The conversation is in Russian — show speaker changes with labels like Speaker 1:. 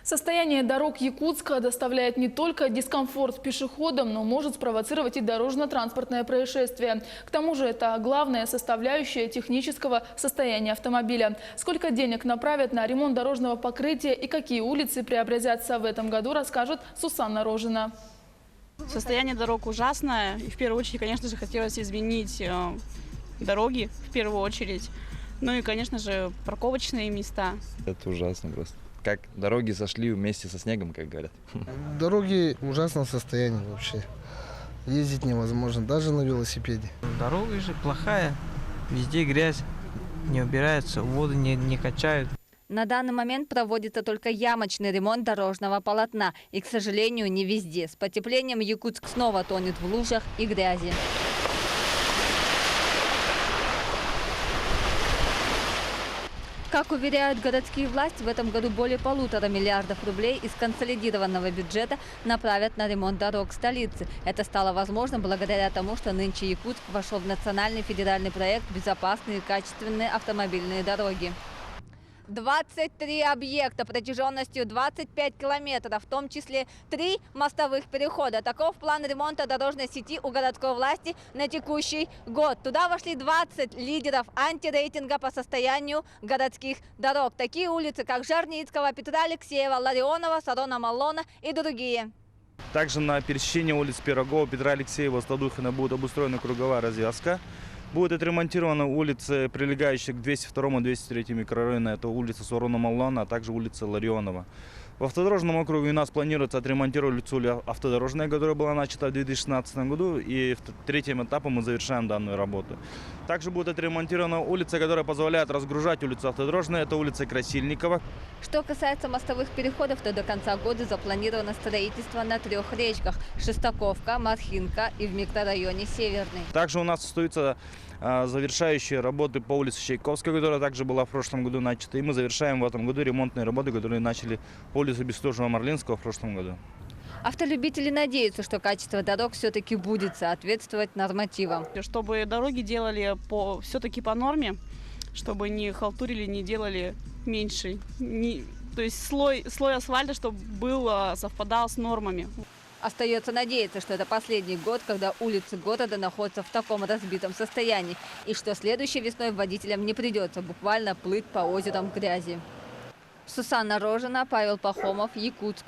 Speaker 1: Состояние дорог Якутска доставляет не только дискомфорт пешеходам, но может спровоцировать и дорожно-транспортное происшествие. К тому же это главная составляющая технического состояния автомобиля. Сколько денег направят на ремонт дорожного покрытия и какие улицы преобразятся в этом году, расскажет Сусанна Рожина.
Speaker 2: Состояние дорог ужасное. И в первую очередь, конечно же, хотелось изменить дороги в первую очередь. Ну и, конечно же, парковочные места.
Speaker 3: Это ужасно просто. Как дороги сошли вместе со снегом, как говорят.
Speaker 4: Дороги в ужасном состоянии вообще. Ездить невозможно, даже на велосипеде.
Speaker 5: Дорога же плохая, везде грязь, не убирается, воду не качают.
Speaker 6: На данный момент проводится только ямочный ремонт дорожного полотна. И, к сожалению, не везде. С потеплением Якутск снова тонет в лужах и грязи. Как уверяют городские власти, в этом году более 1,5 миллиарда рублей из консолидированного бюджета направят на ремонт дорог столицы. Это стало возможно благодаря тому, что нынче Якутск вошел в национальный федеральный проект «Безопасные и качественные автомобильные дороги». 23 объекта протяженностью 25 километров, в том числе 3 мостовых перехода. Таков план ремонта дорожной сети у городской власти на текущий год. Туда вошли 20 лидеров антирейтинга по состоянию городских дорог. Такие улицы, как Жарницкого, Петра Алексеева, Ларионова, Сарона Маллона и другие.
Speaker 7: Также на пересечении улиц Пирогова, Петра Алексеева, Стадухина будет обустроена круговая развязка. Будет отремонтированы улицы, прилегающие к 202 и 203 микрорайону. Это улица Сарона Маллона, а также улица Ларионова. В автодорожном округе у нас планируется отремонтировать улицу Автодорожная, которая была начата в 2016 году. И третьим этапом мы завершаем данную работу. Также будет отремонтирована улица, которая позволяет разгружать улицу Автодорожная. Это улица Красильникова.
Speaker 6: Что касается мостовых переходов, то до конца года запланировано строительство на 3 речках – Шестаковка, Мархинка и в микрорайоне Северный.
Speaker 7: Также у нас остаются завершающие работы по улице Чайковской, которая также была в прошлом году начата. И мы завершаем в этом году ремонтные работы, которые начали по улице Бестужева-Марлинского в прошлом году.
Speaker 6: Автолюбители надеются, что качество дорог все-таки будет соответствовать нормативам.
Speaker 2: Чтобы дороги делали все-таки по норме, чтобы не халтурили, не делали меньше. То есть слой асфальта, чтобы совпадал с нормами.
Speaker 6: Остается надеяться, что это последний год, когда улицы города находятся в таком разбитом состоянии, и что следующей весной водителям не придется буквально плыть по озерам грязи. Сусанна Рожина, Павел Пахомов, Якутск.